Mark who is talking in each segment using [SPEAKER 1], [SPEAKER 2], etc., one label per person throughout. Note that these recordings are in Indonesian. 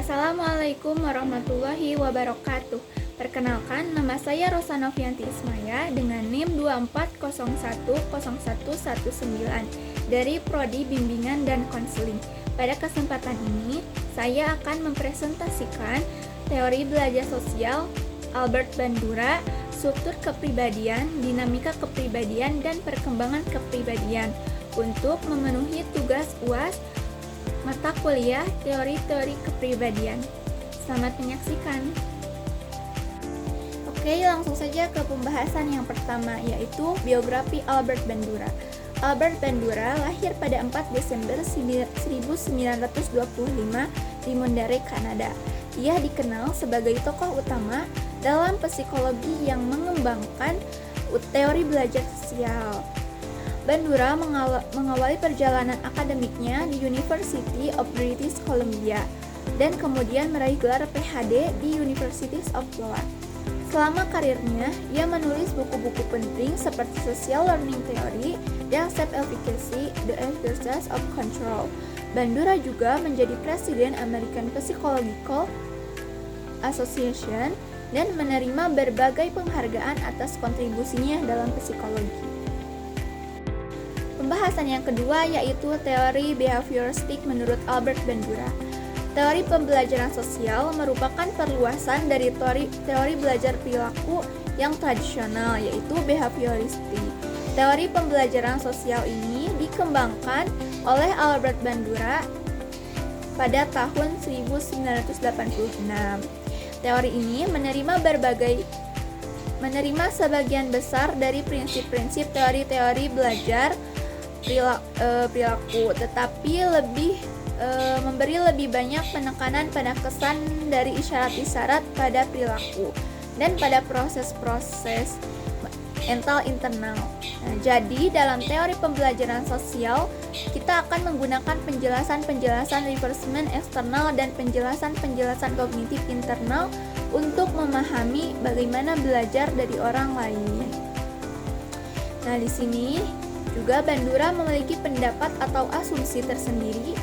[SPEAKER 1] Assalamualaikum warahmatullahi wabarakatuh. Perkenalkan, nama saya Rosa Novianti Ismaya dengan NIM 24010119 dari Prodi Bimbingan dan Konseling. Pada kesempatan ini, saya akan mempresentasikan teori belajar sosial Albert Bandura, struktur kepribadian, dinamika kepribadian, dan perkembangan kepribadian untuk memenuhi tugas UAS mata kuliah teori-teori kepribadian. Selamat menyaksikan. Oke, langsung saja ke pembahasan yang pertama, yaitu biografi Albert Bandura. Albert Bandura lahir pada 4 Desember 1925 di Monterey, Kanada. Ia dikenal sebagai tokoh utama dalam psikologi yang mengembangkan teori belajar sosial. Bandura mengawali perjalanan akademiknya di University of British Columbia dan kemudian meraih gelar PhD di University of Iowa. Selama karirnya, ia menulis buku-buku penting seperti Social Learning Theory dan Self-Efficacy, The Exercise of Control. Bandura juga menjadi presiden American Psychological Association dan menerima berbagai penghargaan atas kontribusinya dalam psikologi. Pembahasan yang kedua yaitu teori behavioristik menurut Albert Bandura. Teori pembelajaran sosial merupakan perluasan dari teori belajar perilaku yang tradisional yaitu behavioristik. Teori pembelajaran sosial ini dikembangkan oleh Albert Bandura pada tahun 1986. Teori ini menerima sebagian besar dari prinsip-prinsip teori-teori belajar perilaku, tetapi memberi lebih banyak penekanan pada kesan dari isyarat-isyarat pada perilaku dan pada proses-proses mental internal. Nah, jadi dalam teori pembelajaran sosial kita akan menggunakan penjelasan-penjelasan reinforcement eksternal dan penjelasan-penjelasan kognitif internal untuk memahami bagaimana belajar dari orang lain. Nah, di sini juga Bandura memiliki pendapat atau asumsi tersendiri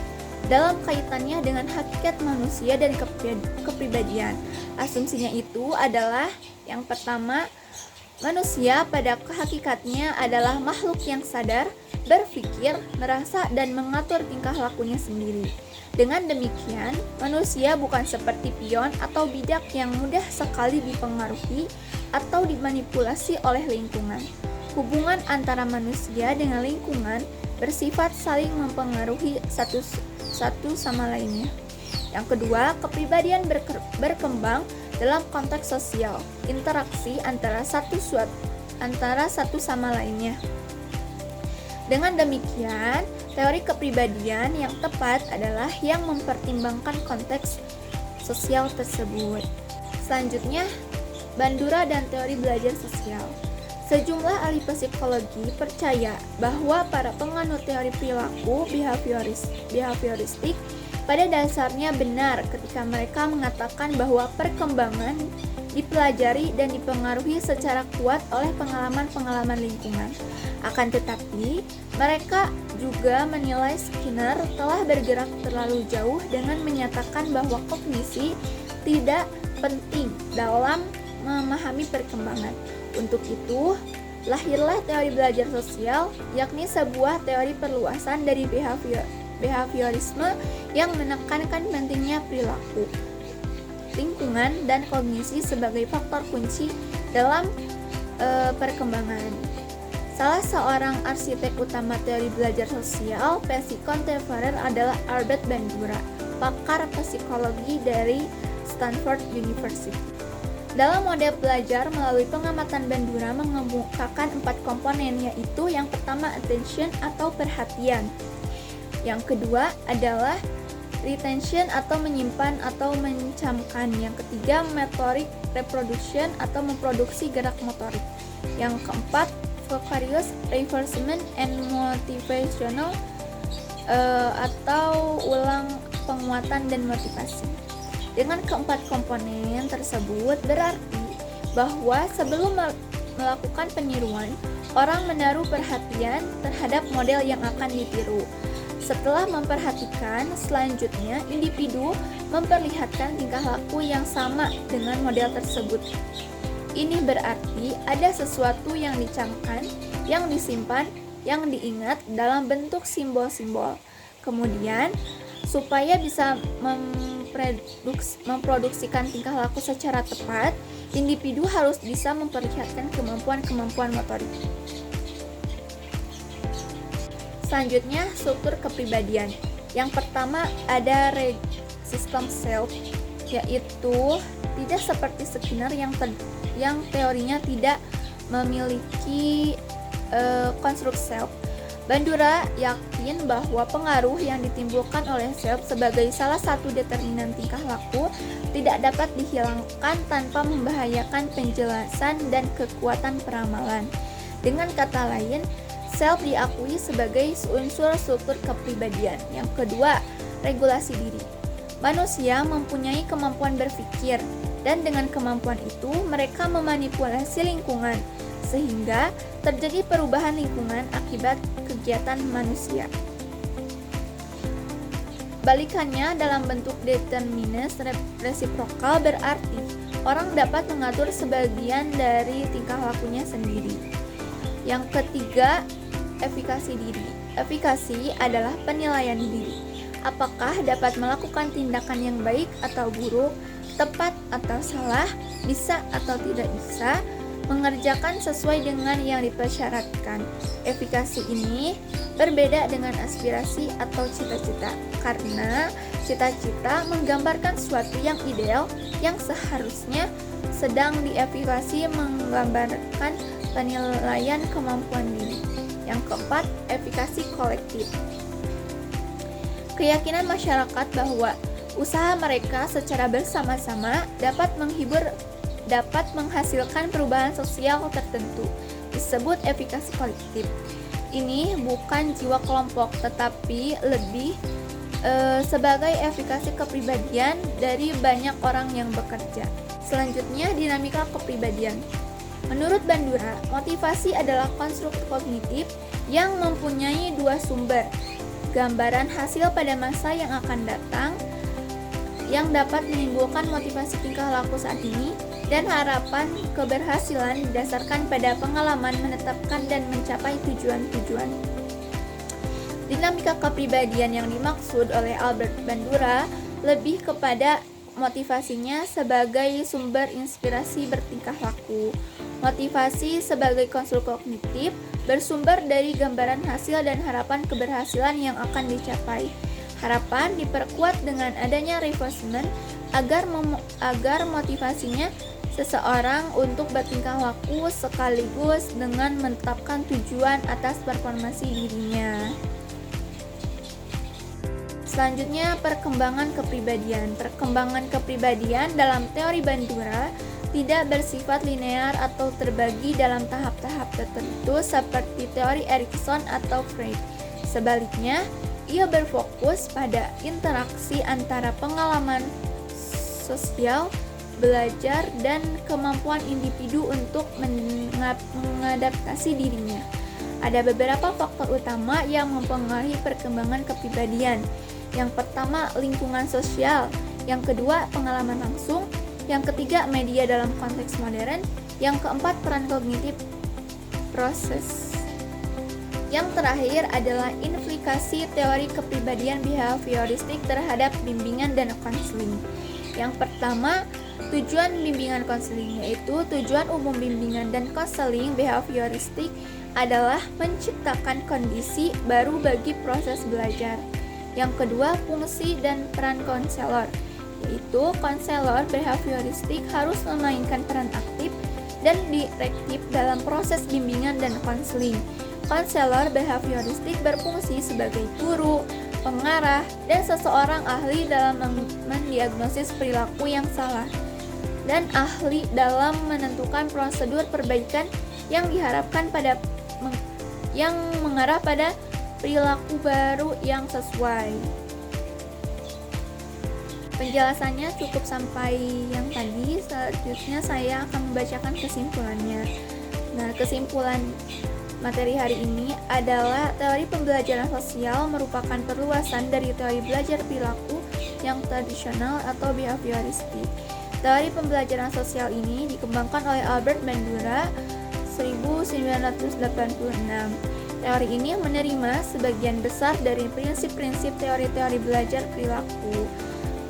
[SPEAKER 1] dalam kaitannya dengan hakikat manusia dan kepribadian. Asumsinya itu adalah yang pertama, manusia pada hakikatnya adalah makhluk yang sadar, berpikir, merasa, dan mengatur tingkah lakunya sendiri. Dengan demikian, manusia bukan seperti pion atau bidak yang mudah sekali dipengaruhi atau dimanipulasi oleh lingkungan. Hubungan antara manusia dengan lingkungan bersifat saling mempengaruhi satu sama lainnya. Yang kedua, kepribadian berkembang dalam konteks sosial, interaksi antara satu sama lainnya. Dengan demikian, teori kepribadian yang tepat adalah yang mempertimbangkan konteks sosial tersebut. Selanjutnya, Bandura dan teori belajar sosial. Sejumlah ahli psikologi percaya bahwa para penganut teori perilaku behavioristik pada dasarnya benar ketika mereka mengatakan bahwa perkembangan dipelajari dan dipengaruhi secara kuat oleh pengalaman-pengalaman lingkungan. Akan tetapi, mereka juga menilai Skinner telah bergerak terlalu jauh dengan menyatakan bahwa kognisi tidak penting dalam memahami perkembangan. Untuk itu, lahirlah teori belajar sosial, yakni sebuah teori perluasan dari behaviorisme yang menekankan pentingnya perilaku, lingkungan, dan kognisi sebagai faktor kunci dalam perkembangan. Salah seorang arsitek utama teori belajar sosial versi kontemporer adalah Albert Bandura, pakar psikologi dari Stanford University. Dalam model belajar melalui pengamatan, Bandura mengemukakan 4 komponen, yaitu yang pertama attention atau perhatian, yang kedua adalah retention atau menyimpan atau mencamkan, yang ketiga motorik reproduction atau memproduksi gerak motorik, yang keempat vicarious reinforcement and motivational atau ulang penguatan dan motivasi. Dengan keempat komponen tersebut berarti bahwa sebelum melakukan peniruan, orang menaruh perhatian terhadap model yang akan ditiru. Setelah memperhatikan, selanjutnya individu memperlihatkan tingkah laku yang sama dengan model tersebut. Ini berarti ada sesuatu yang dicamkan, yang disimpan, yang diingat dalam bentuk simbol-simbol. Kemudian, supaya bisa memproduksikan tingkah laku secara tepat, individu harus bisa memperlihatkan kemampuan-kemampuan motorik. Selanjutnya, struktur kepribadian. Yang pertama ada sistem self, yaitu tidak seperti Skinner yang teorinya tidak memiliki konstruk self. Bandura yakin bahwa pengaruh yang ditimbulkan oleh self sebagai salah satu determinan tingkah laku tidak dapat dihilangkan tanpa membahayakan penjelasan dan kekuatan peramalan. Dengan kata lain, self diakui sebagai unsur struktur kepribadian. Yang kedua, regulasi diri. Manusia mempunyai kemampuan berpikir, dan dengan kemampuan itu mereka memanipulasi lingkungan, sehingga terjadi perubahan lingkungan akibat kegiatan manusia. Balikannya, dalam bentuk determinis resiprokal berarti orang dapat mengatur sebagian dari tingkah lakunya sendiri. Yang ketiga, efikasi diri. Efikasi adalah penilaian diri. Apakah dapat melakukan tindakan yang baik atau buruk, tepat atau salah, bisa atau tidak bisa, mengerjakan sesuai dengan yang dipersyaratkan. Efikasi ini berbeda dengan aspirasi atau cita-cita, karena cita-cita menggambarkan sesuatu yang ideal yang seharusnya, sedang efikasi menggambarkan penilaian kemampuan diri. Yang keempat, efikasi kolektif. Keyakinan masyarakat bahwa usaha mereka secara bersama-sama dapat menghasilkan perubahan sosial tertentu disebut efikasi kolektif. Ini bukan jiwa kelompok, tetapi lebih sebagai efikasi kepribadian dari banyak orang yang bekerja. Selanjutnya, dinamika kepribadian. Menurut Bandura, motivasi adalah konstruk kognitif yang mempunyai dua sumber: gambaran hasil pada masa yang akan datang yang dapat menimbulkan motivasi tingkah laku saat ini, dan harapan keberhasilan didasarkan pada pengalaman menetapkan dan mencapai tujuan-tujuan. Dinamika kepribadian yang dimaksud oleh Albert Bandura lebih kepada motivasinya sebagai sumber inspirasi bertingkah laku. Motivasi sebagai konstruk kognitif bersumber dari gambaran hasil dan harapan keberhasilan yang akan dicapai. Harapan diperkuat dengan adanya reinforcement agar motivasinya seseorang untuk bertingkah laku sekaligus dengan menetapkan tujuan atas performasi dirinya. Selanjutnya, perkembangan kepribadian. Perkembangan kepribadian dalam teori Bandura tidak bersifat linear atau terbagi dalam tahap-tahap tertentu seperti teori Erikson atau Freud. Sebaliknya, ia berfokus pada interaksi antara pengalaman sosial, belajar, dan kemampuan individu untuk mengadaptasi dirinya. Ada beberapa faktor utama yang mempengaruhi perkembangan kepribadian. Yang pertama, lingkungan sosial. Yang kedua, pengalaman langsung. Yang ketiga, media dalam konteks modern. Yang keempat, peran kognitif proses. Yang terakhir adalah implikasi teori kepribadian behavioristik terhadap bimbingan dan konseling. Yang pertama, tujuan bimbingan konseling, yaitu tujuan umum bimbingan dan konseling behavioristik adalah menciptakan kondisi baru bagi proses belajar. Yang kedua, fungsi dan peran konselor, yaitu konselor behavioristik harus memainkan peran aktif dan direktif dalam proses bimbingan dan konseling. Konselor behavioristik berfungsi sebagai guru, pengarah, dan seseorang ahli dalam mendiagnosis perilaku yang salah, dan ahli dalam menentukan prosedur perbaikan yang diharapkan yang mengarah pada perilaku baru yang sesuai. Penjelasannya cukup sampai yang tadi. Selanjutnya saya akan membacakan kesimpulannya. Nah, kesimpulan Materi hari ini adalah teori pembelajaran sosial merupakan perluasan dari teori belajar perilaku yang tradisional atau behavioristik. Teori pembelajaran sosial ini dikembangkan oleh Albert Bandura 1986. Teori ini menerima sebagian besar dari prinsip-prinsip teori-teori belajar perilaku,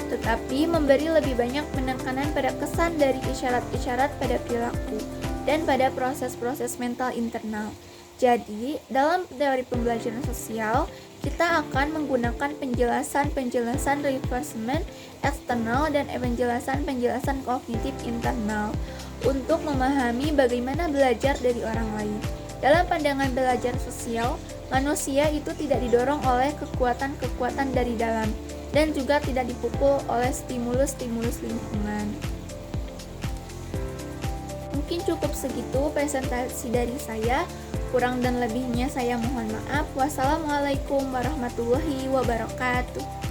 [SPEAKER 1] tetapi memberi lebih banyak penekanan pada kesan dari isyarat-isyarat pada perilaku dan pada proses-proses mental internal. Jadi, dalam teori pembelajaran sosial, kita akan menggunakan penjelasan-penjelasan reinforcement eksternal dan penjelasan-penjelasan kognitif internal untuk memahami bagaimana belajar dari orang lain. Dalam pandangan belajar sosial, manusia itu tidak didorong oleh kekuatan-kekuatan dari dalam dan juga tidak dipukul oleh stimulus-stimulus lingkungan. Mungkin cukup segitu presentasi dari saya. Kurang dan lebihnya saya mohon maaf. Wassalamualaikum warahmatullahi wabarakatuh.